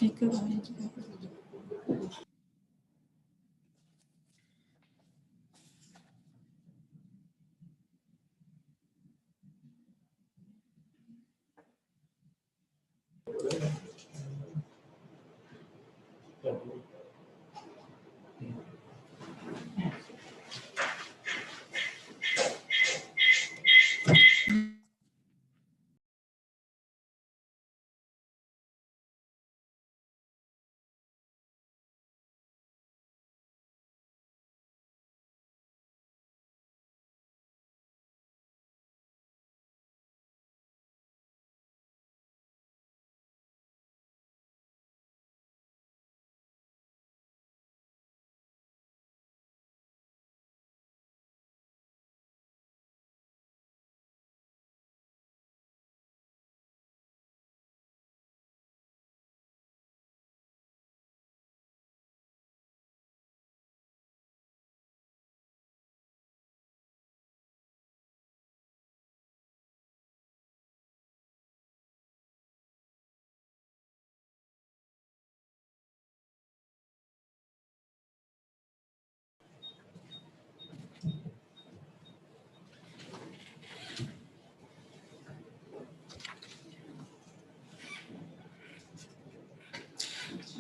Speaker.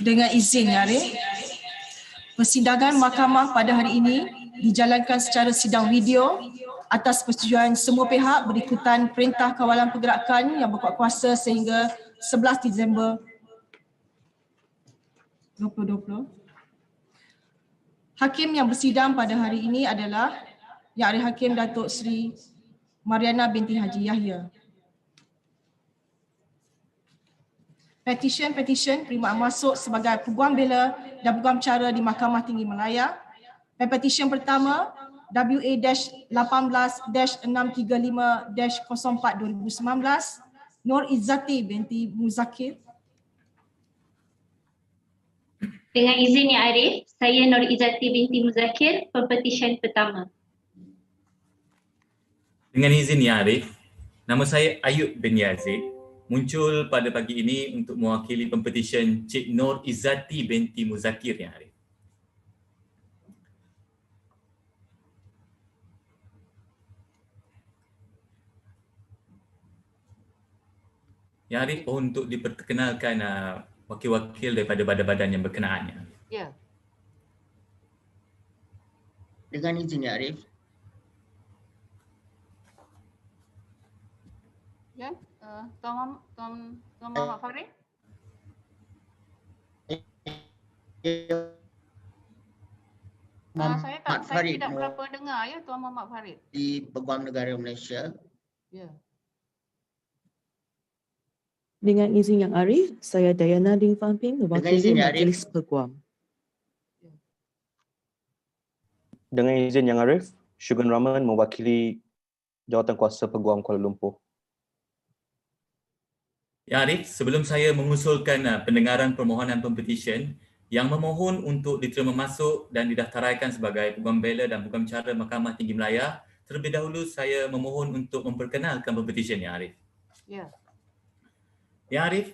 Dengan izin Arif, persidangan mahkamah pada hari ini dijalankan secara sidang video atas persetujuan semua pihak berikutan Perintah Kawalan Pergerakan yang berkuat kuasa sehingga 11 Disember 2020. Hakim yang bersidang pada hari ini adalah Yang Ahli Hakim Dato Sri Mariana binti Haji Yahya. Petisyen penerimaan masuk sebagai Peguam Bela dan Peguam Cara di Mahkamah Tinggi Malaya. Pempetisyen pertama WA-18-635-04-2019 Nur Izzati binti Muzakir. Dengan izin Yang Arif, saya Nur Izzati binti Muzakir, Pempetisyen pertama. Dengan izin Yang Arif, nama saya Ayub bin Yazid, muncul pada pagi ini untuk mewakili Pempetisyen Cik Nur Izzati binti Muzakir Yang Arif. Yang Arif, untuk diperkenalkan wakil-wakil daripada badan-badan yang berkenaan. Ya. Dengan izin Yang Arif. Ya. Tuan Muhammad Farid. Saya tidak berapa dengar ya Tuan Muhammad Farid. Di Peguam Negara Malaysia. Ya. Dengan izin Yang Arif, saya Diana Ding Famping mewakili Majlis Peguam. Dengan izin Yang Arif, Syugun Rahman mewakili Jawatan Kuasa Peguam Kuala Lumpur. Ya Arif, sebelum saya mengusulkan pendengaran permohonan pempetisyen yang memohon untuk diterima masuk dan didaftaraikan sebagai Peguam Bela dan Peguam Cara Mahkamah Tinggi Malaya, terlebih dahulu saya memohon untuk memperkenalkan pempetisyen Ya Arif. Ya. Ya Arif,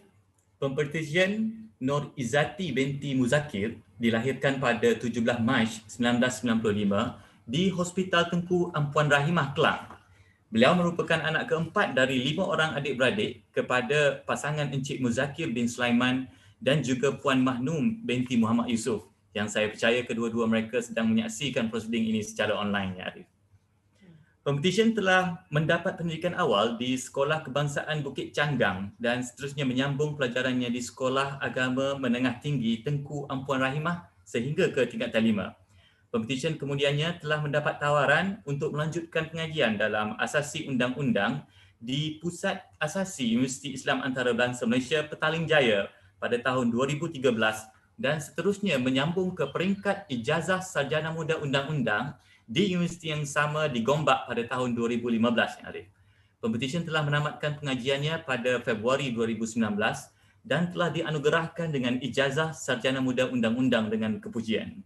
Pempetisyen Nur Izzati binti Muzakir dilahirkan pada 17 Mac 1995 di Hospital Tengku Ampuan Rahimah, Kelang. Beliau merupakan anak keempat dari 5 orang adik-beradik kepada pasangan Encik Muzakir bin Sulaiman dan juga Puan Mahnum binti Muhammad Yusof, yang saya percaya kedua-dua mereka sedang menyaksikan prosiding ini secara online, Ya Arif. Pempetisyen telah mendapat pendidikan awal di Sekolah Kebangsaan Bukit Canggang dan seterusnya menyambung pelajarannya di Sekolah Agama Menengah Tinggi Tengku Ampuan Rahimah sehingga ke tingkatan 5. Pempetisyen kemudiannya telah mendapat tawaran untuk melanjutkan pengajian dalam Asasi Undang-Undang di Pusat Asasi Universiti Islam Antarabangsa Malaysia Petaling Jaya pada tahun 2013 dan seterusnya menyambung ke peringkat Ijazah Sarjana Muda Undang-Undang di universiti yang sama di Gombak pada tahun 2015, Ya Arif. Pempetisyen telah menamatkan pengajiannya pada Februari 2019 dan telah dianugerahkan dengan Ijazah Sarjana Muda Undang-Undang dengan kepujian.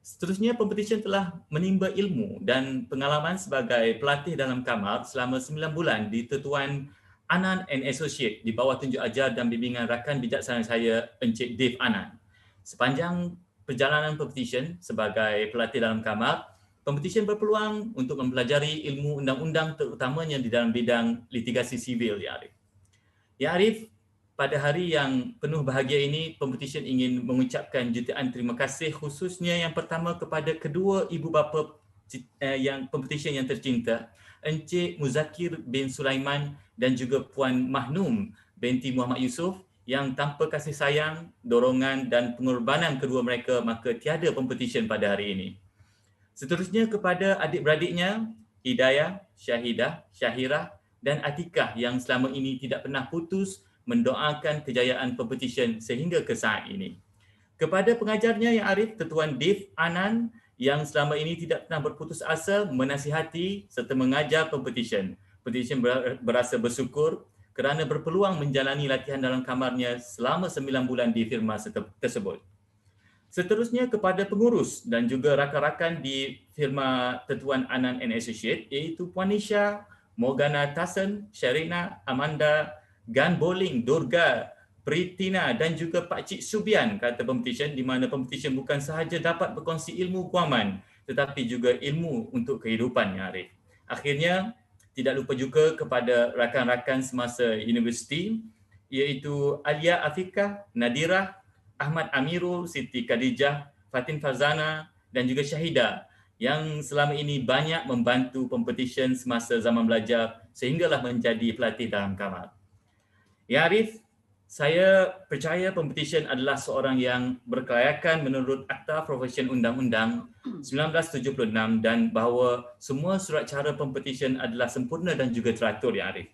Seterusnya, pempetisyen telah menimba ilmu dan pengalaman sebagai pelatih dalam kamar selama 9 bulan di Tetuan Anan and Associate di bawah tunjuk ajar dan bimbingan rakan bijaksana saya Encik Dave Anan. Sepanjang perjalanan Pempetisyen sebagai pelatih dalam kamar, Pempetisyen berpeluang untuk mempelajari ilmu undang-undang terutamanya di dalam bidang litigasi sivil, Ya Arif. Ya Arif, pada hari yang penuh bahagia ini, Pempetisyen ingin mengucapkan jutaan terima kasih khususnya yang pertama kepada kedua ibu bapa yang Pempetisyen yang tercinta, Encik Muzakir bin Sulaiman dan juga Puan Mahnum binti Muhammad Yusof, yang tanpa kasih sayang, dorongan dan pengorbanan kedua mereka maka tiada Pempetisyen pada hari ini. Seterusnya kepada adik-beradiknya, Hidayah, Syahidah, Syahirah dan Atikah yang selama ini tidak pernah putus mendoakan kejayaan Pempetisyen sehingga ke saat ini. Kepada pengajarnya yang Arif, Tuan Dave Anan yang selama ini tidak pernah berputus asa menasihati serta mengajar Pempetisyen. Pempetisyen berasa bersyukur kerana berpeluang menjalani latihan dalam kamarnya selama 9 bulan di firma tersebut. Seterusnya kepada pengurus dan juga rakan-rakan di firma Tuan Anan and Associate iaitu Puan Nisha, Morgana Tassen, Sharina, Amanda, Gan Bowling, Durga, Pritina dan juga Pak Cik Subian, kata Pempetisyen, di mana Pempetisyen bukan sahaja dapat berkongsi ilmu guaman tetapi juga ilmu untuk kehidupan, Ya Arif. Akhirnya, tidak lupa juga kepada rakan-rakan semasa universiti iaitu Alia Afiqah, Nadirah, Ahmad Amirul, Siti Khadijah, Fatin Farzana dan juga Syahidah yang selama ini banyak membantu Pempetisyen semasa zaman belajar sehinggalah menjadi pelatih dalam kamar. Ya Arif, saya percaya Pempetisyen adalah seorang yang berkelayakan menurut Akta Profesyen Undang-Undang 1976 dan bahawa semua surat cara Pempetisyen adalah sempurna dan juga teratur, Ya Arif.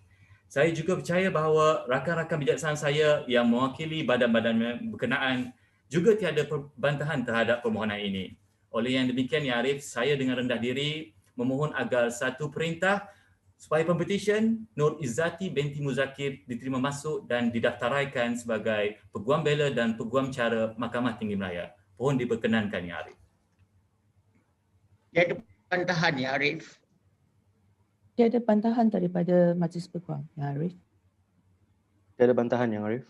Saya juga percaya bahawa rakan-rakan bijaksana saya yang mewakili badan-badan berkenaan juga tiada bantahan terhadap permohonan ini. Oleh yang demikian, Ya Arif, saya dengan rendah diri memohon agar satu perintah supaya Pempetisyen Nur Izzati binti Muzakir diterima masuk dan didaftaraikan sebagai Peguam Bela dan Peguam Cara Mahkamah Tinggi Malaya. Mohon diperkenankan, Ya Arif. Tiada bantahan, Ya Arif. Tiada bantahan daripada Majlis Peguam, Ya Arif. Tiada bantahan, Yang Arif.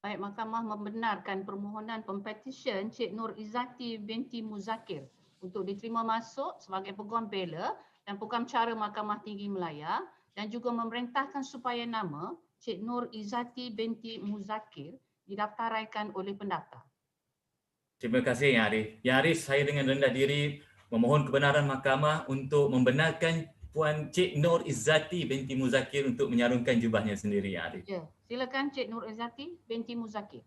Baik, Mahkamah membenarkan permohonan Pempetisyen Cik Nur Izzati binti Muzakir untuk diterima masuk sebagai Peguam Bela dan Peguam Cara Mahkamah Tinggi Malaya dan juga memerintahkan supaya nama Cik Nur Izzati binti Muzakir didaftaraikan oleh pendaftar. Terima kasih, Ya Arif. Ya Arif, saya dengan rendah diri memohon kebenaran mahkamah untuk membenarkan Puan Cik Nur Izzati binti Muzakir untuk menyarungkan jubahnya sendiri, Ya Arif. Ya, silakan Cik Nur Izzati binti Muzakir.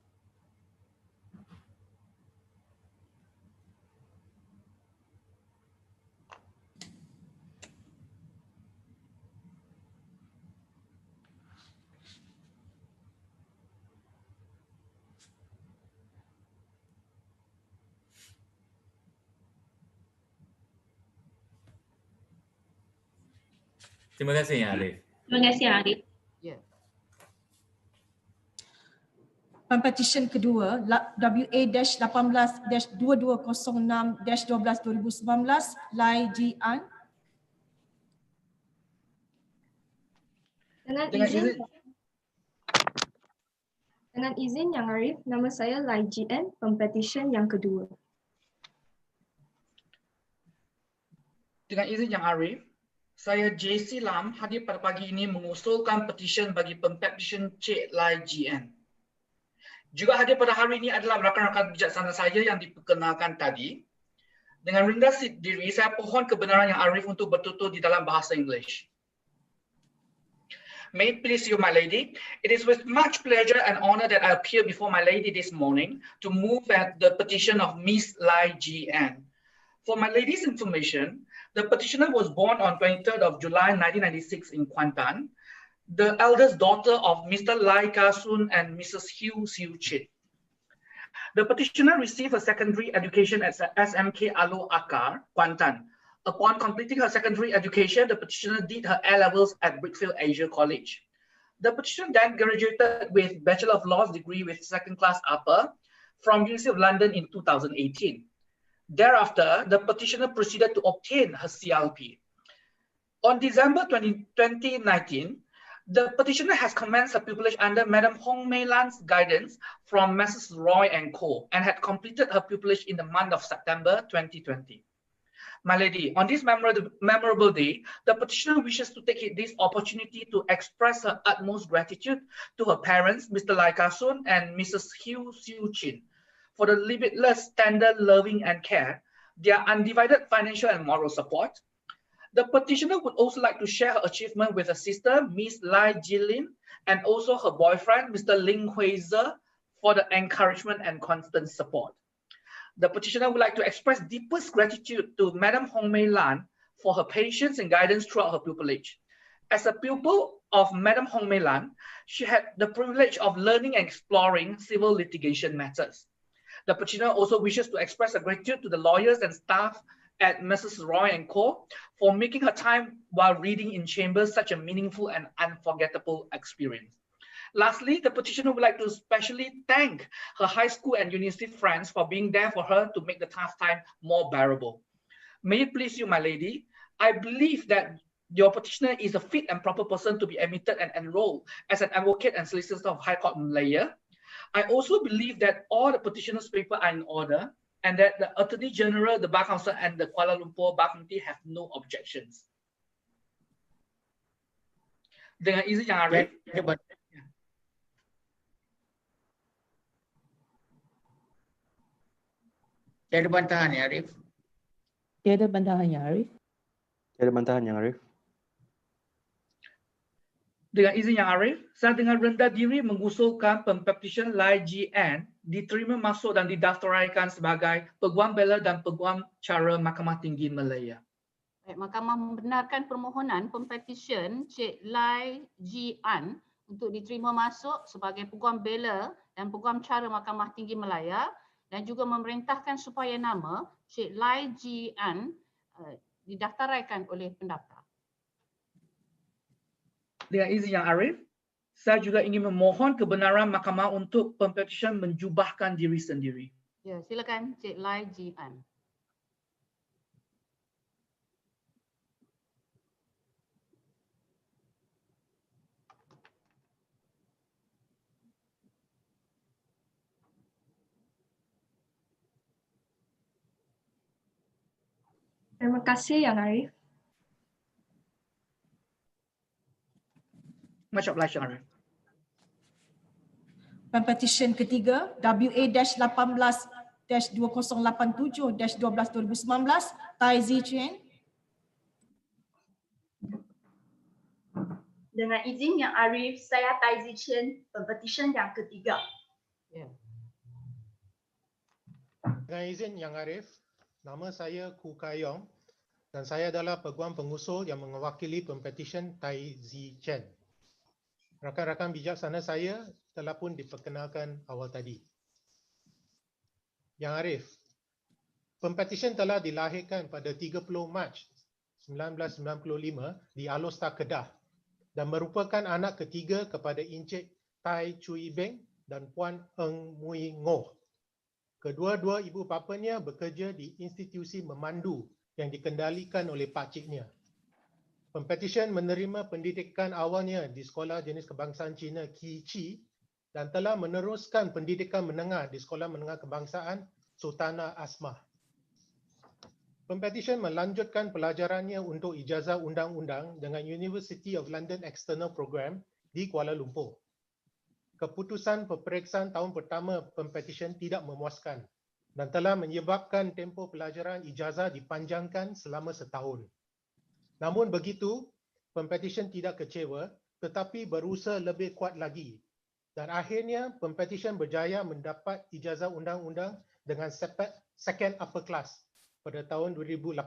Terima kasih, Ya Arif. Terima kasih, Arif. Ya. Pempetisyen kedua WA-18-2206-12 Lai-Jian. Dengan izin Yang Arif, nama saya Lai-Jian, Pempetisyen yang kedua. Dengan izin Yang Arif, saya JC Lam hadir pada pagi ini mengusulkan petisyen bagi Pempetisyen Cik Lai-Jian. Juga hadir pada hari ini adalah rakan-rakan bijaksana saya yang diperkenalkan tadi. Dengan rendah diri, saya pohon kebenaran Yang Arif untuk bertutur di dalam bahasa Inggeris. May it please you, my lady, it is with much pleasure and honor that I appear before my lady this morning to move at the petition of Miss Lai-Jian. For my lady's information, the petitioner was born on 23rd of July 1996 in Kuantan, the eldest daughter of Mr. Lai Ka-sun and Mrs. Hugh Siu-chit. The petitioner received her secondary education at SMK Alo Akar, Kuantan. Upon completing her secondary education, the petitioner did her A-levels at Brickfield Asia College. The petitioner then graduated with Bachelor of Laws degree with second class upper from University of London in 2018. Thereafter, the petitioner proceeded to obtain her CLP. On December 2019, The petitioner has commenced her pupillage under Madam Hong Mei Lan's guidance from Mrs. Roy and Co. and had completed her pupillage in the month of September 2020. My lady, on this memorable day, the petitioner wishes to take this opportunity to express her utmost gratitude to her parents, Mr. Lai Ka-sun and Mrs. Hugh Siu Chin, for the limitless, tender, loving and care, their undivided financial and moral support. The petitioner would also like to share her achievement with her sister, Miss Lai Jilin, and also her boyfriend, Mr. Ling Hui-ze, for the encouragement and constant support. The petitioner would like to express deepest gratitude to Madam Hong Mei Lan for her patience and guidance throughout her pupillage. As a pupil of Madam Hong Mei Lan, she had the privilege of learning and exploring civil litigation matters. The petitioner also wishes to express her gratitude to the lawyers and staff at Mrs. Roy and Co. for making her time while reading in chambers such a meaningful and unforgettable experience. Lastly, the petitioner would like to specially thank her high school and university friends for being there for her to make the tough time more bearable. May it please you, my lady, I believe that your petitioner is a fit and proper person to be admitted and enrolled as an advocate and solicitor of High Court Malaya. I also believe that all the petitioner's papers are in order and that the Attorney General, the Bar Council and the Kuala Lumpur Bar Committee have no objections. Dengan izin Yang Arif. Tiada bantahan ya Arif? Tiada bantahan ya Arif? Tiada bantahan Yang Arif. Dengan izin Yang Arif, saya dengan rendah diri mengusulkan Pempetisyen Lai GN diterima masuk dan didaftaraikan sebagai Peguam Bela dan Peguam Cara Mahkamah Tinggi Malaya. Mahkamah membenarkan permohonan Pempetisyen Cik Lai GN untuk diterima masuk sebagai Peguam Bela dan Peguam Cara Mahkamah Tinggi Malaya dan juga memerintahkan supaya nama Cik Lai GN didaftaraikan oleh pendaftar. Dengan izin Yang Arif, saya juga ingin memohon kebenaran mahkamah untuk Pempetisyen menjubahkan diri sendiri. Ya, silakan Cik Lai GN. Terima kasih Yang Arif. Much obliged, Yang Arif. Pempetisyen ketiga WA-18-2087-12 Tai Zichuan. Dengan izin Yang Arif, saya Tai Zichuan, pempetisyen yang ketiga. Dengan izin Yang Arif, nama saya Ku Kayong dan saya adalah peguam pengusul yang mewakili Pempetisyen Tai Zichuan. Rakan-rakan bijaksana saya telah pun diperkenalkan awal tadi. Yang Arif, Pempetisyen telah dilahirkan pada 30 Mac 1995 di Alostar, Kedah dan merupakan anak ketiga kepada Encik Tai Chui Beng dan Puan Eng Mui Ngoh. Kedua-dua ibu bapanya bekerja di institusi memandu yang dikendalikan oleh pakciknya. Pempetisyen menerima pendidikan awalnya di Sekolah Jenis Kebangsaan Cina Ki dan telah meneruskan pendidikan menengah di Sekolah Menengah Kebangsaan Sultanah Asmah. Pempetisyen melanjutkan pelajarannya untuk ijazah undang-undang dengan University of London External Program di Kuala Lumpur. Keputusan peperiksaan tahun pertama Pempetisyen tidak memuaskan dan telah menyebabkan tempoh pelajaran ijazah dipanjangkan selama setahun. Namun begitu, Pempetisyen tidak kecewa tetapi berusaha lebih kuat lagi dan akhirnya Pempetisyen berjaya mendapat ijazah undang-undang dengan second upper class pada tahun 2018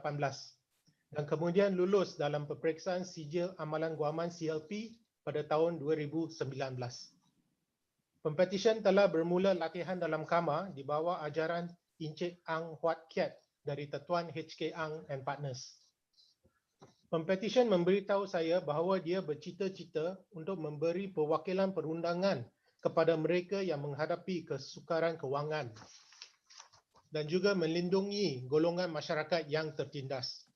dan kemudian lulus dalam peperiksaan sijil amalan guaman CLP pada tahun 2019. Pempetisyen telah bermula latihan dalam kamar di bawah ajaran Encik Ang Huat Kiat dari Tetuan HK Ang and Partners. Pempetisyen memberitahu saya bahawa dia bercita-cita untuk memberi perwakilan perundangan kepada mereka yang menghadapi kesukaran kewangan dan juga melindungi golongan masyarakat yang tertindas.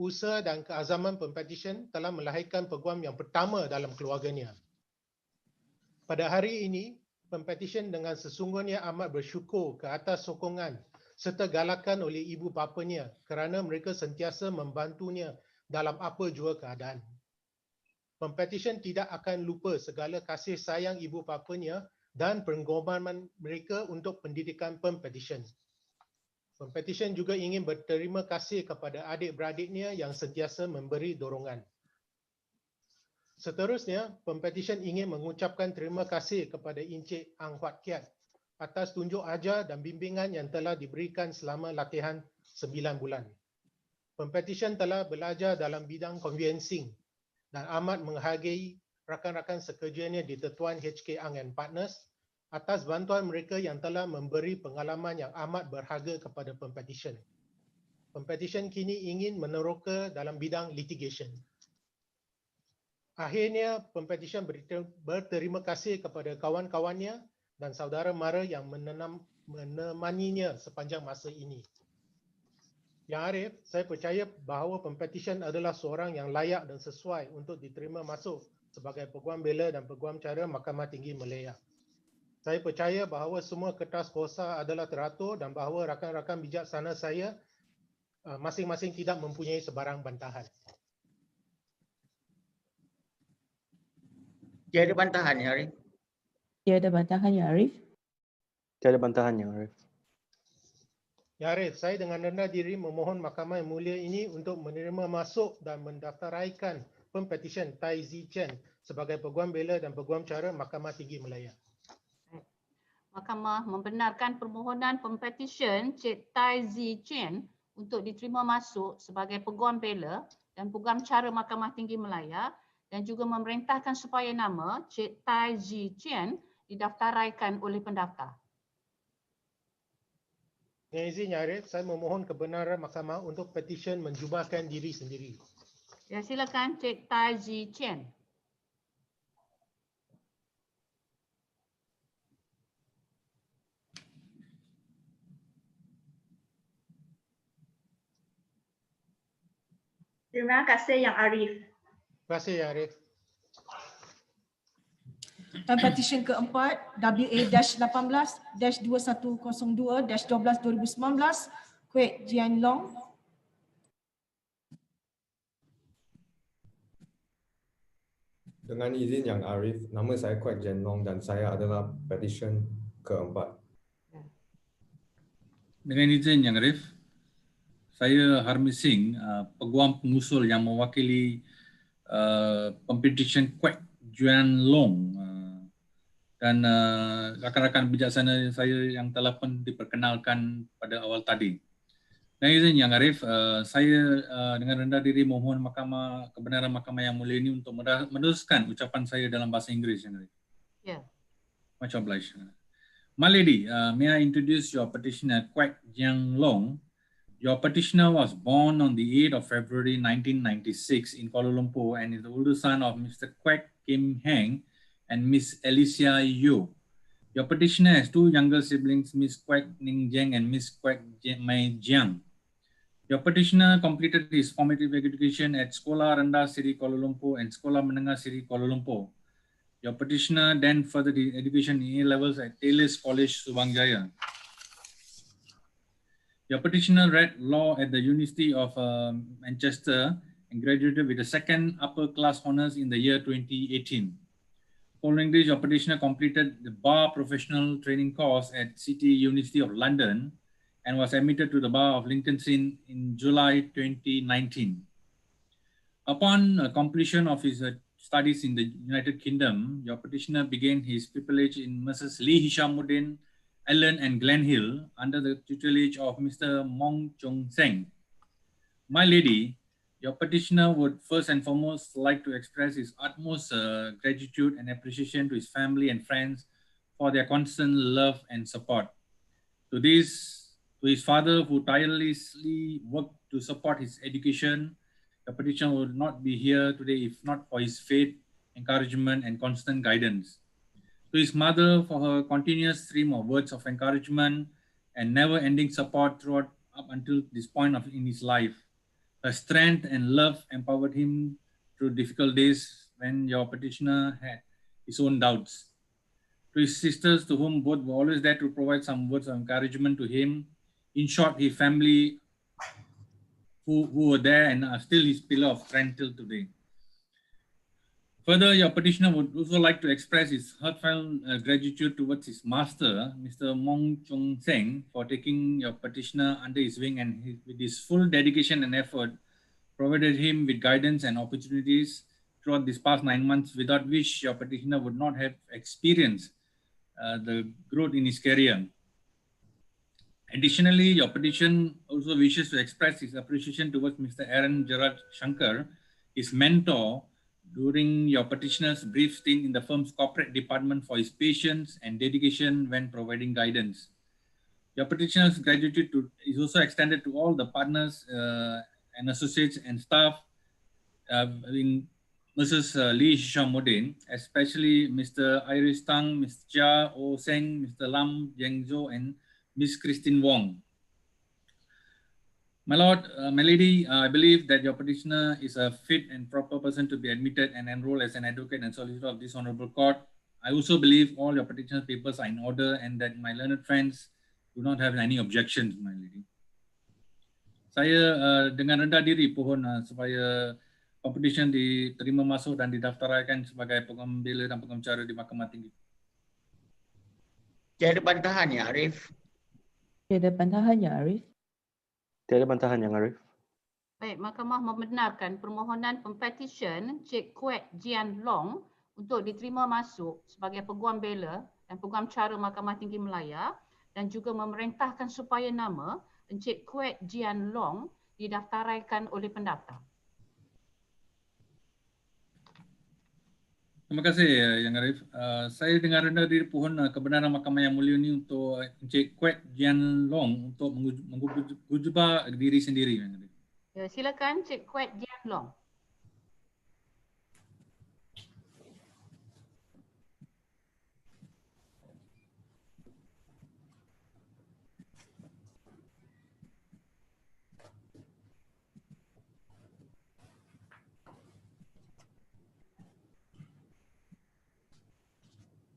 usaha dan keazaman Pempetisyen telah melahirkan peguam yang pertama dalam keluarganya. Pada hari ini, Pempetisyen dengan sesungguhnya amat bersyukur ke atas sokongan serta galakan oleh ibu bapanya kerana mereka sentiasa membantunya dalam apa jua keadaan. Pempetisyen tidak akan lupa segala kasih sayang ibu bapanya dan pengorbanan mereka untuk pendidikan Pempetisyen. Pempetisyen juga ingin berterima kasih kepada adik-beradiknya yang sentiasa memberi dorongan. Seterusnya, Pempetisyen ingin mengucapkan terima kasih kepada Encik Ang Huat Kiat atas tunjuk ajar dan bimbingan yang telah diberikan selama latihan 9 bulan. Pempetisyen telah belajar dalam bidang conveyancing dan amat menghargai rakan-rakan sekerjanya di Tetuan HK Ang and Partners atas bantuan mereka yang telah memberi pengalaman yang amat berharga kepada Pempetisyen. Pempetisyen kini ingin meneroka dalam bidang litigation. Akhirnya, Pempetisyen berterima kasih kepada kawan-kawannya dan saudara mara yang menemaninya sepanjang masa ini. Yang Arif, saya percaya bahawa Pempetisyen adalah seorang yang layak dan sesuai untuk diterima masuk sebagai Peguam Bela dan Peguam Cara Mahkamah Tinggi Malaya. Saya percaya bahawa semua kertas kuasa adalah teratur dan bahawa rakan-rakan bijaksana saya masing-masing tidak mempunyai sebarang bantahan. Tiada bantahan ya Arif. Tiada bantahan ya Arif. Tiada bantahan ya Arif. Ya Arif, saya dengan rendah diri memohon Mahkamah yang mulia ini untuk menerima masuk dan mendaftaraikan Pempetisyen Tai Ziqian sebagai Peguam Bela dan Peguam Cara Mahkamah Tinggi Malaya. Mahkamah membenarkan permohonan Pempetisyen Cik Tai Ziqian untuk diterima masuk sebagai Peguam Bela dan Peguam Cara Mahkamah Tinggi Malaya dan juga memerintahkan supaya nama Cik Tai Ziqian didaftaraikan oleh pendaftar. Dengan izin Ya Arif, saya memohon kebenaran Mahkamah untuk petisyen menjubahkan diri sendiri. Ya, silakan Cik Tai Ziqian. Terima kasih Yang Arif. Terima kasih Ya Arif. Dan petisyen keempat WA-18-2102-12-2019 Kwek Jian Long. Dengan izin Yang Arif, nama saya Kwek Jian Long dan saya adalah petisyen keempat. Dengan izin Yang Arif, saya Harmi Singh, peguam pengusul yang mewakili Pempetisyen Kwek Jian Long dan rakan-rakan bijaksana saya yang telah pun diperkenalkan pada awal tadi. Dengan izin Yang Arif, saya dengan rendah diri mohon kebenaran Mahkamah yang mulia ini untuk meneruskan ucapan saya dalam bahasa Inggeris, Yang Arif. Yeah. Much obliged. My lady, may I introduce your petitioner, Kwek Jian Long. Your petitioner was born on the 8th of February 1996 in Kuala Lumpur and is the older son of Mr. Kwek Kim Heng and Miss Alicia Yu. Your petitioner has two younger siblings, Miss Kwek Ning Jiang and Miss Kwek Mai Jiang. Your petitioner completed his formative education at Sekolah Rendah Seri Kuala Lumpur and Sekolah Menengah Seri Kuala Lumpur. Your petitioner then furthered his education in A-levels at Taylor's College, Subang Jaya. Your petitioner read law at the University of Manchester and graduated with a second upper class honours in the year 2018. Following this, your petitioner completed the bar professional training course at City University of London and was admitted to the bar of Lincoln's Inn in July 2019. Upon completion of his studies in the United Kingdom, your petitioner began his pupillage in Messrs. Lee Hishamuddin, Allen and Glen Hill under the tutelage of Mr. Mong Chung Seng. My lady, your petitioner would first and foremost like to express his utmost gratitude and appreciation to his family and friends for their constant love and support. To his father who tirelessly worked to support his education, the petitioner would not be here today if not for his faith, encouragement and constant guidance. To his mother for her continuous stream of words of encouragement and never-ending support throughout up until this point in his life. Her strength and love empowered him through difficult days when your petitioner had his own doubts. To his sisters, to whom both were always there to provide some words of encouragement to him. In short, his family who were there and are still his pillar of strength till today. Further, your petitioner would also like to express his heartfelt gratitude towards his master, Mr. Mong Chung Seng, for taking your petitioner under his wing and with his full dedication and effort, provided him with guidance and opportunities throughout these past 9 months, without which your petitioner would not have experienced the growth in his career. Additionally, your petition also wishes to express his appreciation towards Mr. Aaron Gerard Shankar, his mentor, during your petitioner's brief stint in the firm's corporate department for his patience and dedication when providing guidance. Your petitioner's gratitude is also extended to all the partners and associates and staff in Mrs. Lee Shamodin, especially Mr. Iris Tang, Mr. Chia O Seng, Mr. Lam Jengzo, and Ms. Christine Wong. My Lord, my Lady, I believe that your petitioner is a fit and proper person to be admitted and enrolled as an advocate and solicitor of this honorable court. I also believe all your petitioner papers are in order and that my learned friends do not have any objections, my Lady. Saya dengan rendah diri pohon supaya competition diterima masuk dan didaftaraikan sebagai Peguam Bela dan Peguam Cara di Mahkamah Tinggi. Tiada bantahan ya, Arif? Tiada bantahan ya, Arif? Tiada bantahan yang Arif. Baik, Mahkamah membenarkan permohonan pempetisyen Cik Kwek Jian Long untuk diterima masuk sebagai Peguam Bela dan Peguam Cara Mahkamah Tinggi Malaya dan juga memerintahkan supaya nama Encik Kwek Jian Long didaftaraikan oleh pendaftar. Terima kasih Yang Arif. Saya dengar rendah diri pohon kebenaran Mahkamah Yang Mulia ini untuk Encik Kwek Jian Long untuk mengujubah diri sendiri. Yang Arif. Ya, silakan Cik Kwek Jian Long.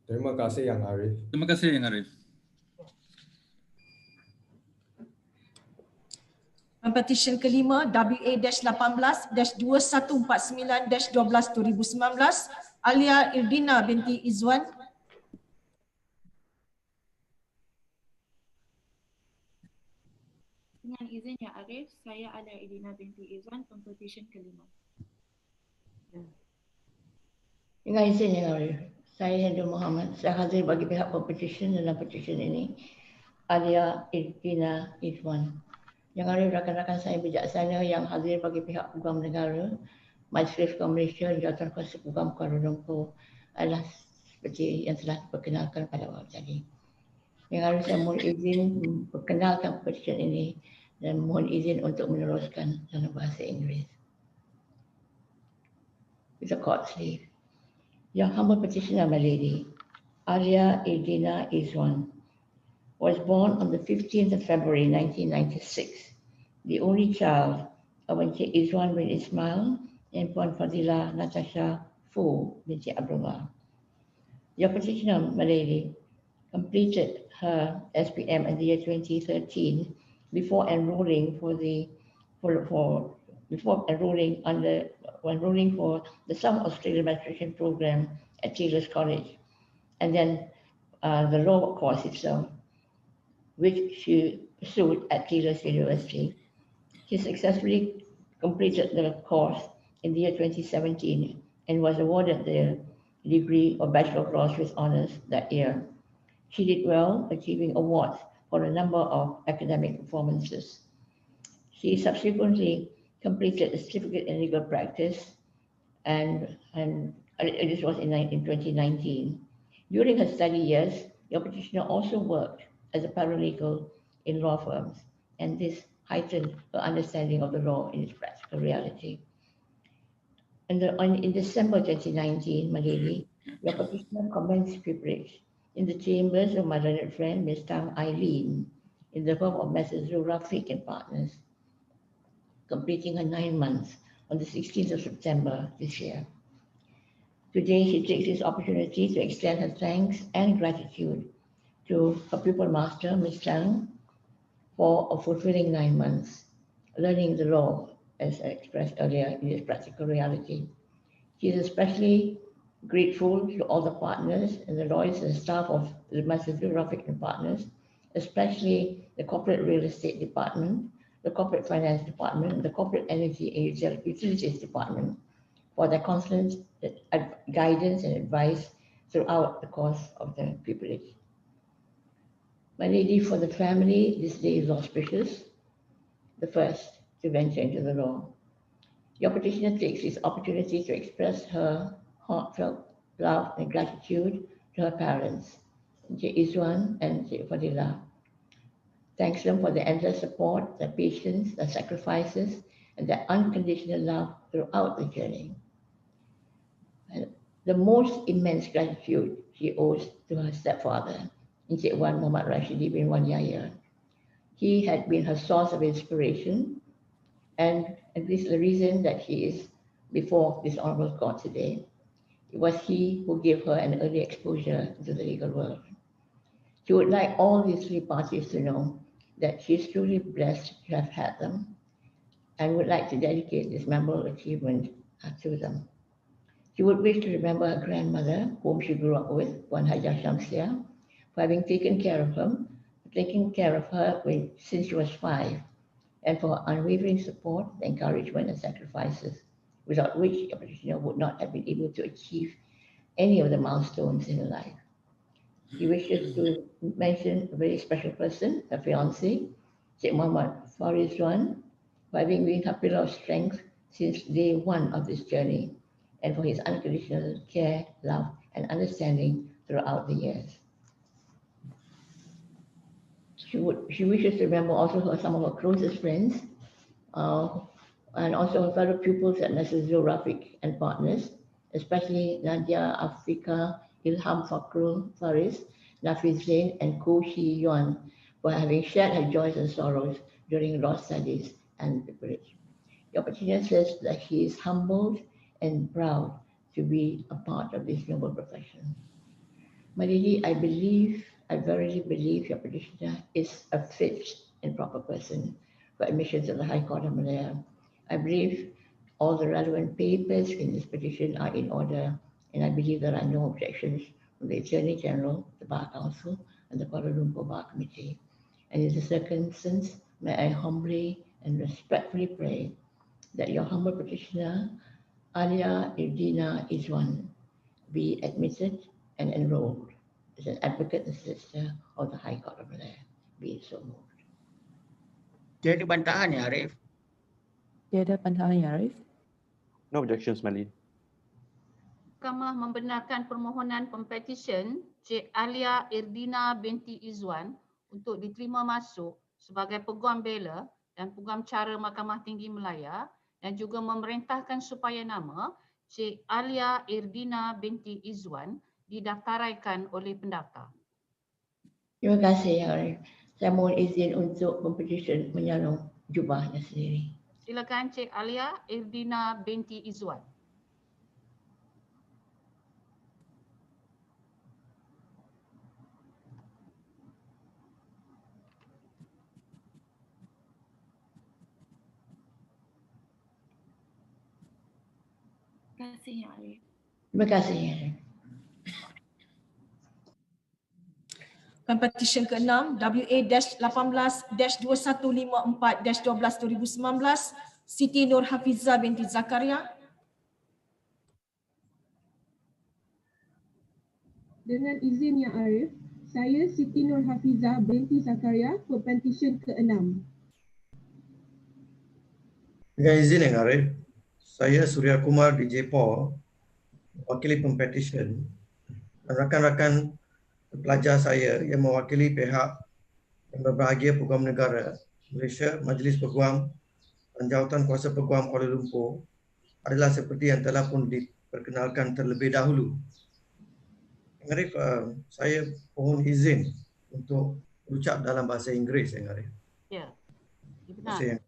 Terima kasih Yang Arif. Terima kasih Yang Arif. Petisyen kelima WA-18-2149-12-2019 Alia Irdina binti Izwan. Dengan izin Yang Arif, saya Alia Irdina binti Izwan, pepetisyen kelima. Dengan izin Yang Arif, saya Hendra Muhammad, saya hadir bagi pihak Pempetisyen dalam petisyen ini. Alia Irdina Izwan. Yang Arif, rakan-rakan saya bijaksana yang hadir bagi pihak Peguam Negara, Majlis Malaysia, Jawatan-Kuasa Peguam Kuala Lumpur adalah seperti yang telah diperkenalkan pada awal tadi. Yang Arif, saya mohon izin memperkenalkan petisyen ini dan mohon izin untuk meneruskan dalam bahasa Inggeris. With the court's leave. Your humble petitioner, my lady, Alia Irdina Izwan, was born on the 15th of February 1996, the only child of Encik Izwan bin Ismail and Puan Fadilah Natasha Fu binti Abdullah. Your petitioner, my lady, completed her SPM in the year 2013 before enrolling for the South Australian Administration program at Taylor's College, and then the law course itself, which she pursued at Taylor's University. She successfully completed the course in the year 2017 and was awarded the degree of Bachelor of Laws with Honours that year. She did well, achieving awards for a number of academic performances. She subsequently completed a certificate in legal practice, and this was in 2019. During her study years, your petitioner also worked as a paralegal in law firms, and this heightened her understanding of the law in its practical reality. And in December 2019, my lady, your petitioner commenced pupillage in the chambers of my learned friend, Ms. Tang Eileen, in the firm of Messrs. Rafiq and Partners. completing her 9 months on the 16th of September this year. Today, she takes this opportunity to extend her thanks and gratitude to her pupil master, Ms. Chang, for a fulfilling 9 months, learning the law, as I expressed earlier, in its practical reality. She is especially grateful to all the partners and the lawyers and staff of the Masuk and Partners, especially the Corporate Real Estate Department, the Corporate Finance Department, the Corporate Energy and Utilities Department, for their constant guidance and advice throughout the course of the pupillage. My lady, for the family, this day is auspicious, the first to venture into the law. Your petitioner takes this opportunity to express her heartfelt love and gratitude to her parents, Encik Izwan and Encik Fadilah. Thanks them for their endless support, their patience, their sacrifices, and their unconditional love throughout the journey. And the most immense gratitude she owes to her stepfather, Encik Wan Muhammad Rashidi bin Wan Yahya. He had been her source of inspiration, and this is the reason that she is before this honorable court today. It was he who gave her an early exposure to the legal world. She would like all these three parties to know that she is truly blessed to have had them, and would like to dedicate this memorable achievement to them. She would wish to remember her grandmother, whom she grew up with, Puan Hajah Shamsia, for having taken care of her since she was 5, and for her unwavering support, encouragement, and sacrifices, without which a petitioner would not have been able to achieve any of the milestones in her life. She wishes to mention a very special person, her fiancé, Sheikh Muhammad Farizwan, for having been her pillar of strength since day one of this journey, and for his unconditional care, love, and understanding throughout the years. She wishes to remember also some of her closest friends, and also her fellow pupils at Masuk Rafiq and Partners, especially Nadia Afrika, Ilham Fakrul Faris, Nafiz Zain, and Ko Shi Yuan, for having shared her joys and sorrows during law studies and privilege. The petitioner says that he is humbled and proud to be a part of this noble profession. My lady, I verily believe your petitioner is a fit and proper person for admission to the High Court of Malaya. I believe all the relevant papers in this petition are in order, and I believe there are no objections from the Attorney General, the Bar Council, and the Kuala Lumpur Bar Committee. And in this circumstance, may I humbly and respectfully pray that your humble petitioner, Alia Irdina Izwan, be admitted and enrolled as an advocate and solicitor of the High Court of Malaya. Be it so moved. Tiada bantahan ya, Arif? Tiada bantahan ya, Arif? No objections, my lady. Mahkamah membenarkan permohonan pempetisyen Cik Alia Irdina binti Izwan untuk diterima masuk sebagai Peguam Bela dan Peguam Cara Mahkamah Tinggi Malaya, dan juga memerintahkan supaya nama Cik Alia Irdina binti Izwan didaftaraikan oleh pendaftar. Terima kasih, Arif. Saya mohon izin untuk pempetisyen menyalung jubahnya sendiri. Silakan Cik Alia Irdina binti Izwan. Terima kasih, Ya Arif. Terima kasih, Arif. Petisyen ke-6 WA-18-2154-12-2019 Siti Nur Hafiza binti Zakaria. Dengan izin Yang Arif, saya Siti Nur Hafiza binti Zakaria, pepetisyen ke-6. Dengan izin Yang Arif, saya Surya Kumar DJ Paul, wakili pempetisyen, dan rakan-rakan pelajar saya yang mewakili pihak yang berbahagia Peguam Negara Malaysia, Majlis Peguam dan Jawatan Kuasa Peguam Kuala Lumpur adalah seperti yang telah pun diperkenalkan terlebih dahulu. Yang Arif, saya mohon izin untuk berucap dalam bahasa Inggeris, Yang Arif. Ya, Terima kasih.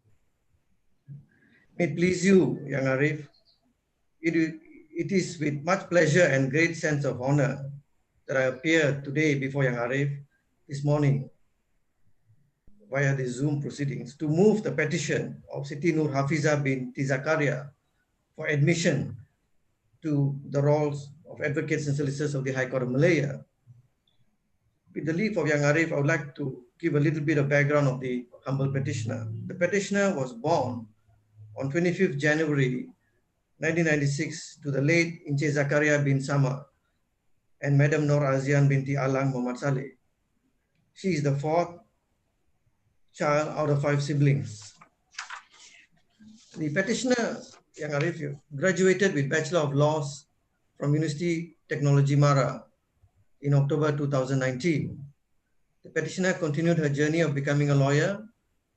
May it please you, Yang Arif, it is with much pleasure and great sense of honor that I appear today before Yang Arif this morning via the Zoom proceedings to move the petition of Siti Nur Hafiza binti Zakaria for admission to the roles of advocates and solicitors of the High Court of Malaya. With the leave of Yang Arif, I would like to give a little bit of background of the humble petitioner. The petitioner was born on 25th January 1996 to the late Inche Zakaria bin Sama and Madam Nur Azian binti Alang Muhammad Saleh. She is the fourth child out of 5 siblings. The petitioner, Yang Arif, graduated with Bachelor of Laws from University Technology Mara in October 2019. The petitioner continued her journey of becoming a lawyer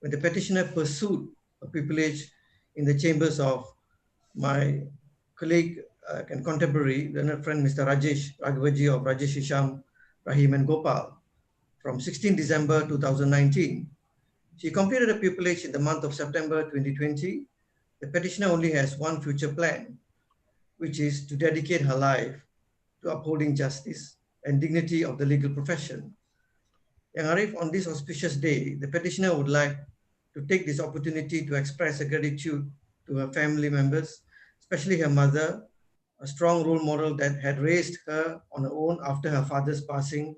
when the petitioner pursued a pupillage in the chambers of my colleague and contemporary, learned friend, Mr. Rajesh Raghavaji of Rajesh Hisham, Rahim and Gopal from 16 December 2019. She completed a pupillage in the month of September 2020. The petitioner only has one future plan, which is to dedicate her life to upholding justice and dignity of the legal profession. Yang Arif, on this auspicious day, the petitioner would like to take this opportunity to express her gratitude to her family members, especially her mother, a strong role model that had raised her on her own after her father's passing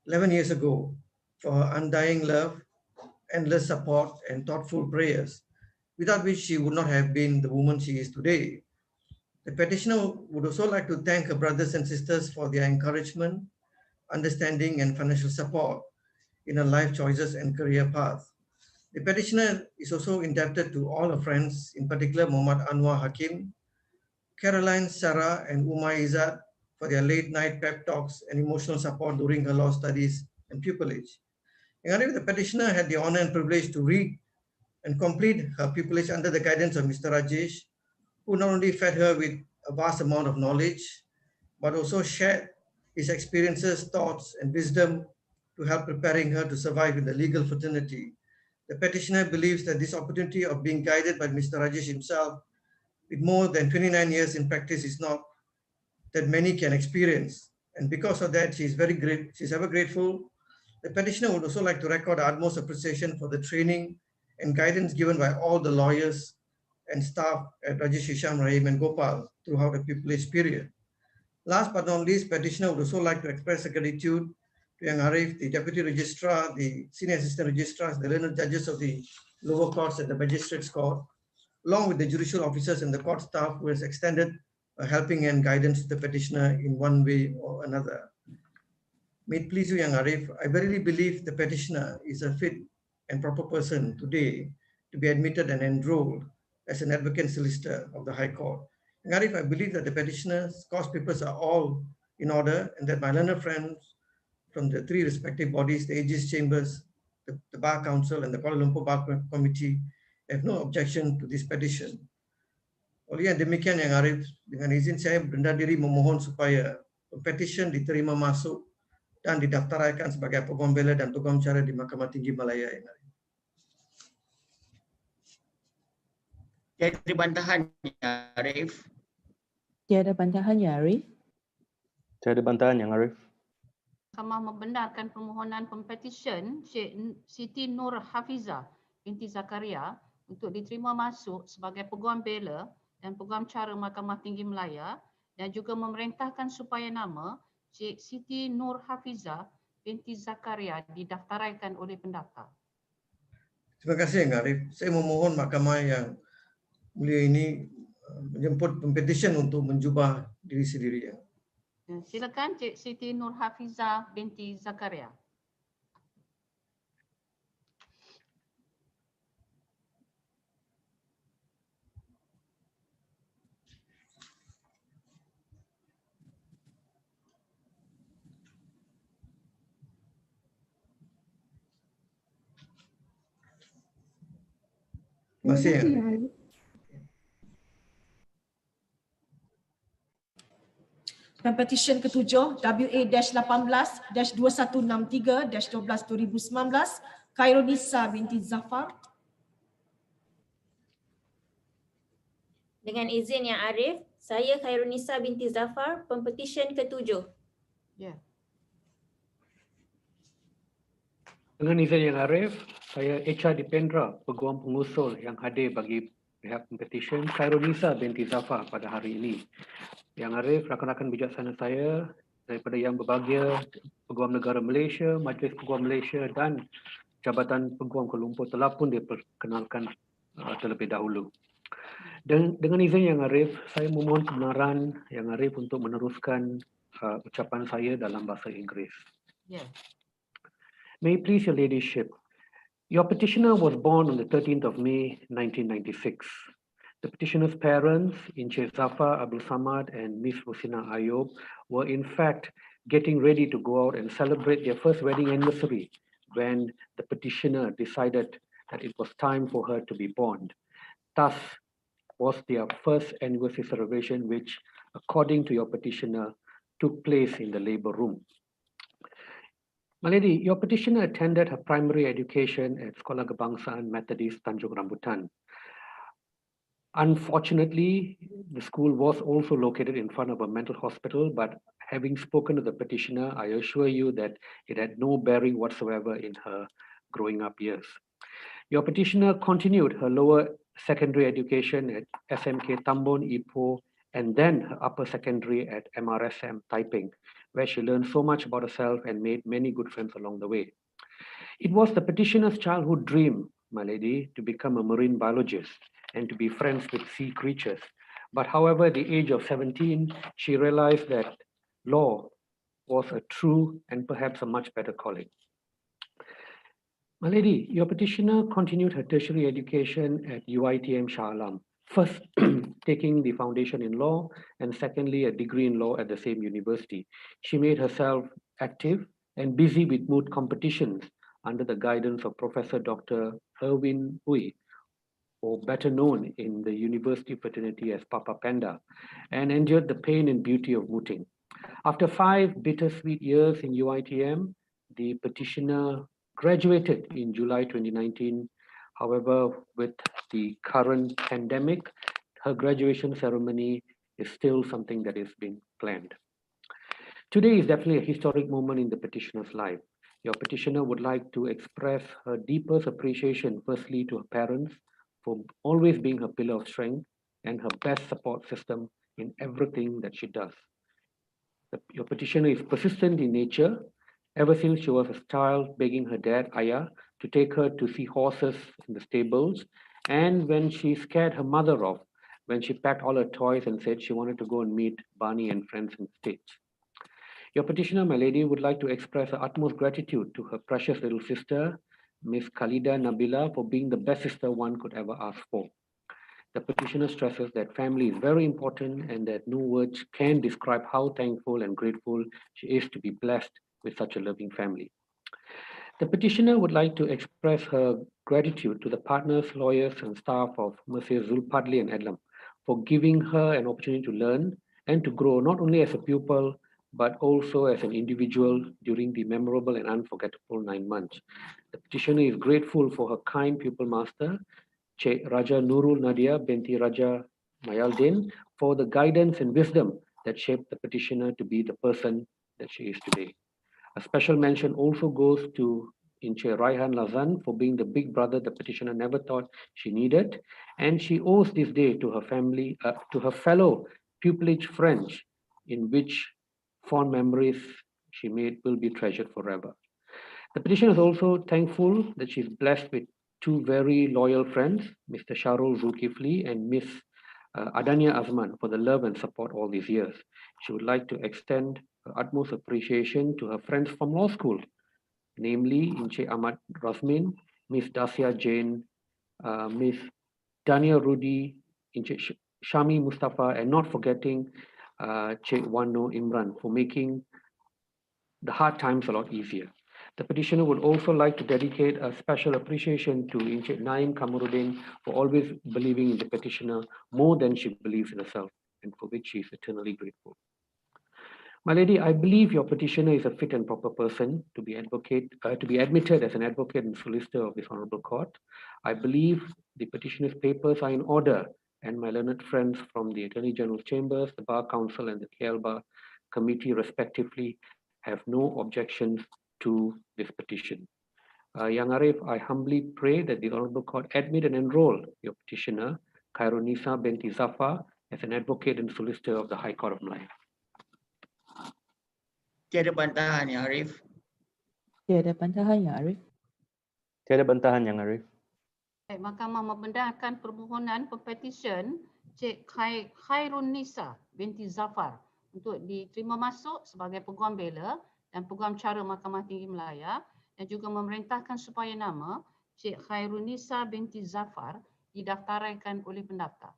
11 years ago, for her undying love, endless support, and thoughtful prayers, without which she would not have been the woman she is today. The petitioner would also like to thank her brothers and sisters for their encouragement, understanding, and financial support in her life choices and career path. The petitioner is also indebted to all her friends, in particular Muhammad Anwar Hakim, Caroline, Sarah, and Umay Izzat for their late night pep talks and emotional support during her law studies and pupillage. The petitioner had the honor and privilege to read and complete her pupillage under the guidance of Mr. Rajesh, who not only fed her with a vast amount of knowledge, but also shared his experiences, thoughts, and wisdom to help preparing her to survive in the legal fraternity. The petitioner believes that this opportunity of being guided by Mr. Rajesh himself with more than 29 years in practice is not that many can experience. And because of that, she's ever grateful. The petitioner would also like to record utmost appreciation for the training and guidance given by all the lawyers and staff at Rajesh Hisham, Rahim and Gopal throughout the pupillage period. Last but not least, petitioner would also like to express a gratitude to Yang Arif, the Deputy Registrar, the Senior Assistant Registrars, the learned judges of the lower courts and the Magistrates Court, along with the judicial officers and the court staff who has extended a helping hand guidance to the petitioner in one way or another. May it please you, Yang Arif, I verily believe the petitioner is a fit and proper person today to be admitted and enrolled as an advocate solicitor of the High Court. Yang Arif, I believe that the petitioner's cause papers are all in order and that my learned friends from the 3 respective bodies, the Aegis Chambers, the Bar Council and the Kuala Lumpur Bar Committee have no objection to this petition. Oleh yang demikian, Yang Arif, dengan izin saya berendah diri memohon supaya petition diterima masuk dan didaftaraikan sebagai Peguam Bela dan Peguam Cara di Mahkamah Tinggi Malaya. Tiada bantahan, Ya Arif. Tiada bantahan, Ya Arif. Tiada bantahan, Yang Arif. Mahkamah membenarkan permohonan pempetisyen Siti Nur Hafiza binti Zakaria untuk diterima masuk sebagai Peguam Bela dan Peguam Cara Mahkamah Tinggi Malaya dan juga memerintahkan supaya nama Cik Siti Nur Hafiza binti Zakaria didaftaraikan oleh pendaftar. Terima kasih, Yang Arif. Saya memohon mahkamah yang mulia ini menjemput pempetisyen untuk menjubah diri sendiri. Silakan Cik Siti Nur Hafiza binti Zakaria. Terima kasih. Petisyen ke-7 WA-18-2163-12-2019 Khairunisa binti Zafar. Dengan izin Yang Arif, saya Khairunisa binti Zafar, Pempetisyen ke-7. Ya. Dengan izin Yang Arif, saya Echa Dipendra, Peguam Pengusul yang hadir bagi pihak Pempetisyen Khairunisa binti Zafar pada hari ini. Yang Arif, rakan-rakan bijaksana saya daripada Yang Berbahagia, Peguam Negara Malaysia, Majlis Peguam Malaysia dan Jabatan Peguam Kuala Lumpur telah pun diperkenalkan terlebih dahulu. Dengan izin Yang Arif, saya memohon kebenaran Yang Arif untuk meneruskan ucapan saya dalam bahasa Inggeris. Ya. May it please your ladyship, your petitioner was born on the 13th of May 1996. The petitioner's parents, Encik Zafar Abdul Samad and Miss Rosina Ayub, were in fact getting ready to go out and celebrate their first wedding anniversary when the petitioner decided that it was time for her to be born. Thus was their first anniversary celebration, which, according to your petitioner, took place in the labor room. My lady, your petitioner attended her primary education at Sekolah Kebangsaan Methodist Tanjung Rambutan. Unfortunately, the school was also located in front of a mental hospital, but having spoken to the petitioner, I assure you that it had no bearing whatsoever in her growing up years. Your petitioner continued her lower secondary education at SMK Tambon, Ipoh, and then her upper secondary at MRSM Taiping, where she learned so much about herself and made many good friends along the way. It was the petitioner's childhood dream, my lady, to become a marine biologist and to be friends with sea creatures. But however, at the age of 17, she realized that law was a true and perhaps a much better calling. My lady, your petitioner continued her tertiary education at UiTM Shah Alam, first taking the foundation in law and secondly a degree in law at the same university. She made herself active and busy with moot competitions under the guidance of Professor Dr. Erwin Hui, or better known in the university fraternity as Papa Panda, and endured the pain and beauty of mooting. After 5 bittersweet years in UiTM, the petitioner graduated in July 2019. However, with the current pandemic, her graduation ceremony is still something that is being planned. Today is definitely a historic moment in the petitioner's life. Your petitioner would like to express her deepest appreciation, firstly, to her parents for always being her pillar of strength and her best support system in everything that she does. Your petitioner is persistent in nature. Ever since she was a child, begging her dad, Ayah, to take her to see horses in the stables. And when she scared her mother off, when she packed all her toys and said she wanted to go and meet Barney and friends in the States. Your petitioner, my lady, would like to express her utmost gratitude to her precious little sister, Miss Khalida Nabila, for being the best sister one could ever ask for. The petitioner stresses that family is very important and that no words can describe how thankful and grateful she is to be blessed with such a loving family. The petitioner would like to express her gratitude to the partners, lawyers, and staff of Mercy Zulpadli and Edlam for giving her an opportunity to learn and to grow not only as a pupil, but also as an individual during the memorable and unforgettable 9 months. The petitioner is grateful for her kind pupil master, Cik Raja Nurul Nadia binti Raja Mayaldin, for the guidance and wisdom that shaped the petitioner to be the person that she is today. A special mention also goes to Encik Raihan Lazan for being the big brother the petitioner never thought she needed, and she owes this day to her family, to her fellow pupillage friends, in which fond memories she made will be treasured forever. The petitioner is also thankful that she's blessed with 2 very loyal friends, Mr. Sharul Zulkifli and Miss Adania Azman, for the love and support all these years. She would like to extend her utmost appreciation to her friends from law school, namely Encik Ahmad Rasmin, Miss Dacia Jane, Miss Dania Rudi, Encik Shami Mustafa, and not forgetting Cik Wano Imran for making the hard times a lot easier. The petitioner would also like to dedicate a special appreciation to Encik Naim Kamarudin for always believing in the petitioner more than she believes in herself, and for which she is eternally grateful. My lady, I believe your petitioner is a fit and proper person to be admitted as an advocate and solicitor of this honorable court. I believe the petitioner's papers are in order and my learned friends from the Attorney General Chambers, the Bar Council, and the KL Bar Committee, respectively, have no objections to this petition. Yang Arif, I humbly pray that the Honourable Court admit and enroll your petitioner, Khairunisa binti Zafar, as an advocate and solicitor of the High Court of Malaya. Tiada bantahan, Yang Arif. Tiada bantahan, Yang Arif. Tiada bantahan, Yang Arif. Baik, Mahkamah membenarkan permohonan pempetisyen Cik Khairunisa binti Zafar untuk diterima masuk sebagai Peguam Bela dan Peguam Cara Mahkamah Tinggi Malaya, dan juga memerintahkan supaya nama Cik Khairunisa binti Zafar didaftaraikan oleh pendaftar.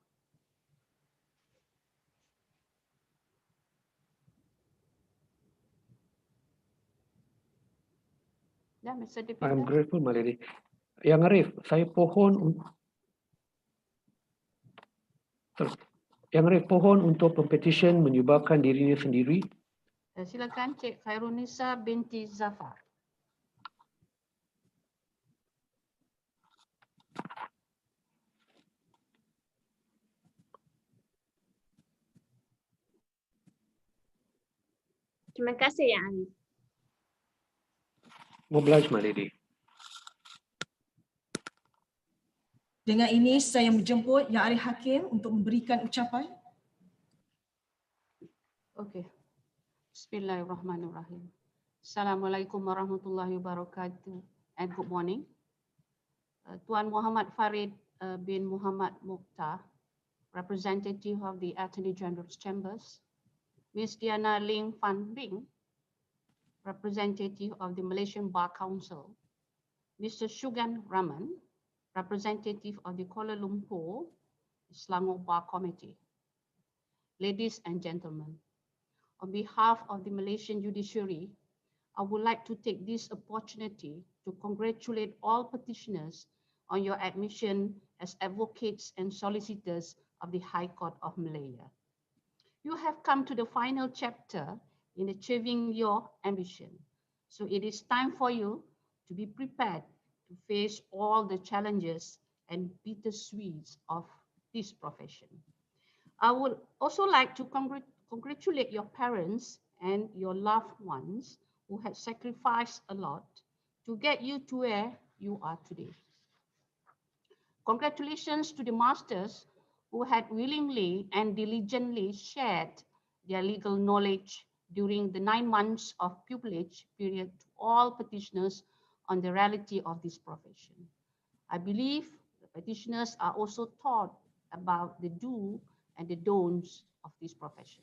Ya, Mr. Deputy. I'm grateful, My Lady. Yang Arif, saya pohon untuk pempetisyen menyubarkan dirinya sendiri. Silakan Cik Khairunisa binti Zafar. Terima kasih, Yang Arif. Obliged, My Lady. Dengan ini saya menjemput Yang Arif Hakim untuk memberikan ucapan. Okey. Bismillahirrahmanirrahim. Assalamualaikum warahmatullahi wabarakatuh and good morning. Tuan Muhammad Farid bin Muhammad Mukhtar, representative of the Attorney General's Chambers, Ms. Diana Ling Van Bing, representative of the Malaysian Bar Council, Mr. Shugan Raman, representative of the Kuala Lumpur Selangor Bar Committee. Ladies and gentlemen, on behalf of the Malaysian judiciary, I would like to take this opportunity to congratulate all petitioners on your admission as advocates and solicitors of the High Court of Malaya. You have come to the final chapter in achieving your ambition, so it is time for you to be prepared to face all the challenges and bittersweets of this profession. I would also like to congratulate your parents and your loved ones who had sacrificed a lot to get you to where you are today. Congratulations to the masters who had willingly and diligently shared their legal knowledge during the 9 months of pupillage period to all petitioners on the reality of this profession. I believe the petitioners are also taught about the do and the don'ts of this profession.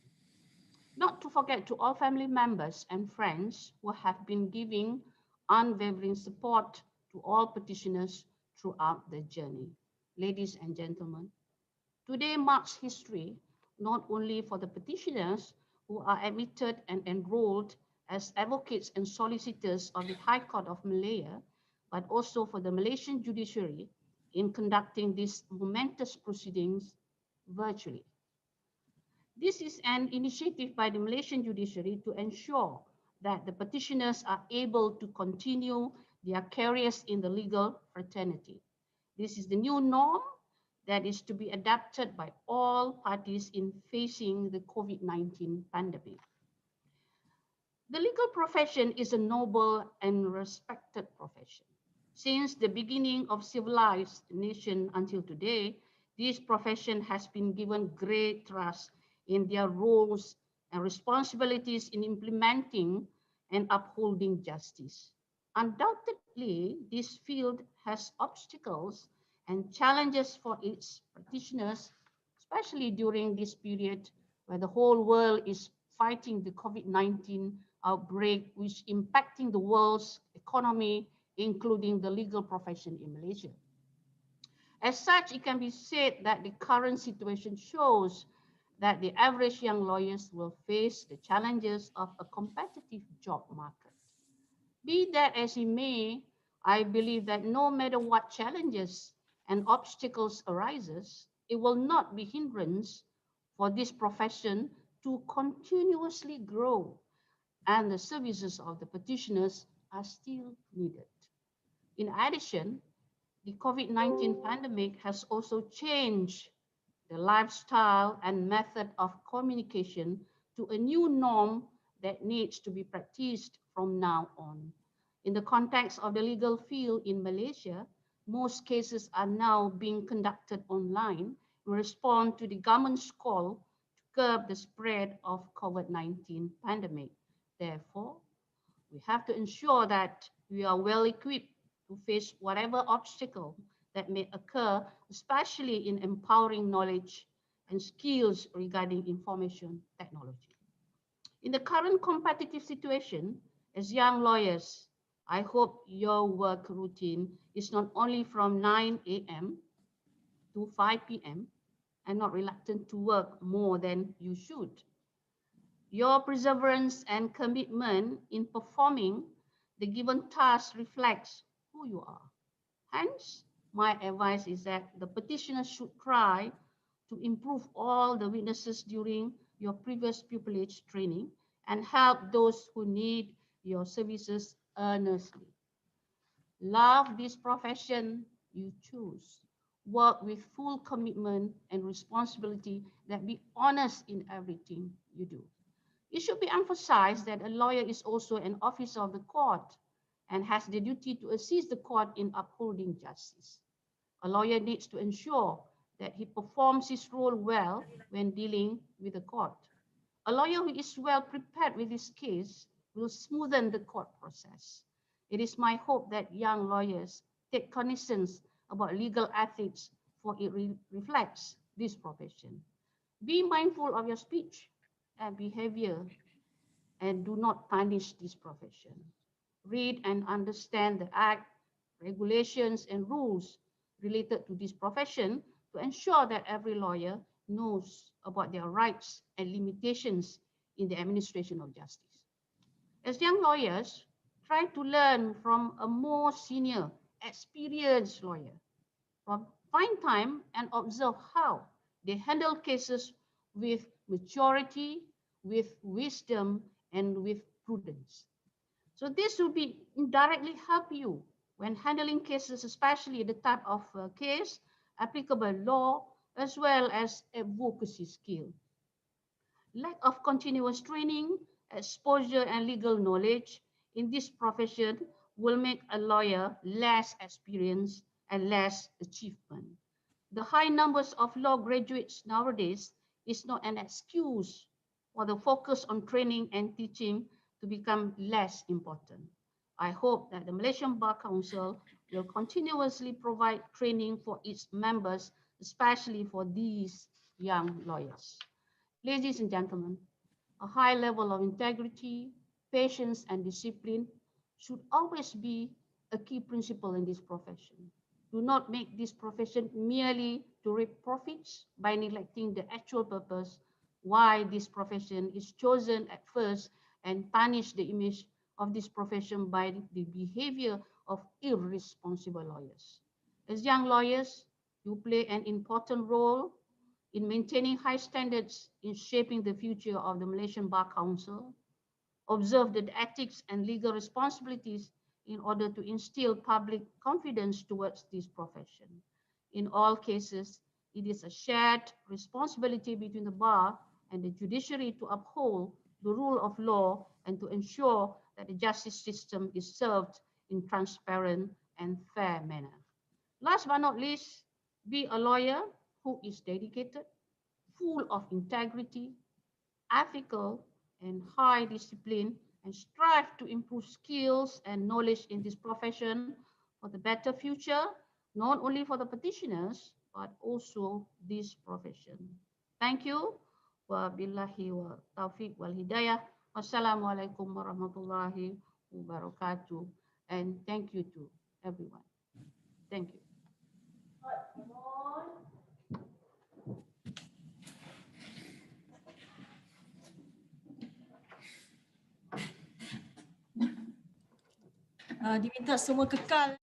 Not to forget to all family members and friends who have been giving unwavering support to all petitioners throughout the journey. Ladies and gentlemen, today marks history not only for the petitioners who are admitted and enrolled as advocates and solicitors of the High Court of Malaya, but also for the Malaysian judiciary in conducting these momentous proceedings virtually. This is an initiative by the Malaysian judiciary to ensure that the petitioners are able to continue their careers in the legal fraternity. This is the new norm that is to be adapted by all parties in facing the COVID-19 pandemic. The legal profession is a noble and respected profession. Since the beginning of civilized nation until today, this profession has been given great trust in their roles and responsibilities in implementing and upholding justice. Undoubtedly, this field has obstacles and challenges for its practitioners, especially during this period where the whole world is fighting the COVID-19 outbreak, which is impacting the world's economy, including the legal profession in Malaysia. As such, it can be said that the current situation shows that the average young lawyers will face the challenges of a competitive job market. Be that as it may, I believe that no matter what challenges and obstacles arises, it will not be hindrance for this profession to continuously grow, and the services of the petitioners are still needed. In addition, the COVID-19 pandemic has also changed the lifestyle and method of communication to a new norm that needs to be practiced from now on. In the context of the legal field in Malaysia, most cases are now being conducted online in response to the government's call to curb the spread of COVID-19 pandemic. Therefore, we have to ensure that we are well equipped to face whatever obstacle that may occur, especially in empowering knowledge and skills regarding information technology. In the current competitive situation, as young lawyers, I hope your work routine is not only from 9 a.m. to 5 p.m. and not reluctant to work more than you should. Your perseverance and commitment in performing the given task reflects who you are. Hence, my advice is that the petitioner should try to improve all the witnesses during your previous pupillage training and help those who need your services earnestly. Love this profession you choose. Work with full commitment and responsibility, that be honest in everything you do. It should be emphasized that a lawyer is also an officer of the court and has the duty to assist the court in upholding justice. A lawyer needs to ensure that he performs his role well when dealing with the court. A lawyer who is well prepared with his case will smoothen the court process. It is my hope that young lawyers take cognizance about legal ethics, for it reflects this profession. Be mindful of your speech and behavior and do not punish this profession. Read and understand the act, regulations, and rules related to this profession to ensure that every lawyer knows about their rights and limitations in the administration of justice. As young lawyers, try to learn from a more senior, experienced lawyer. Find time and observe how they handle cases with maturity, with wisdom, and with prudence. So this will be indirectly help you when handling cases, especially the type of case, applicable law, as well as advocacy skill. Lack of continuous training, exposure, and legal knowledge in this profession will make a lawyer less experienced and less achievement. The high numbers of law graduates nowadays is not an excuse for the focus on training and teaching to become less important. I hope that the Malaysian Bar Council will continuously provide training for its members, especially for these young lawyers. Ladies and gentlemen, a high level of integrity, patience, and discipline should always be a key principle in this profession. Do not make this profession merely to reap profits by neglecting the actual purpose why this profession is chosen at first, and tarnish the image of this profession by the behavior of irresponsible lawyers. As young lawyers, you play an important role in maintaining high standards in shaping the future of the Malaysian Bar Council. Observe the ethics and legal responsibilities in order to instill public confidence towards this profession. In all cases, it is a shared responsibility between the bar and the judiciary to uphold the rule of law and to ensure that the justice system is served in transparent and fair manner. Last but not least, be a lawyer who is dedicated, full of integrity, ethical, and high discipline, and strive to improve skills and knowledge in this profession for the better future, not only for the petitioners, but also this profession. Thank you. Wabillahi wa taufiq wal hidayah. Wassalamualaikum warahmatullahi wabarakatuh. And thank you to everyone. Thank you. Diminta semua kekal.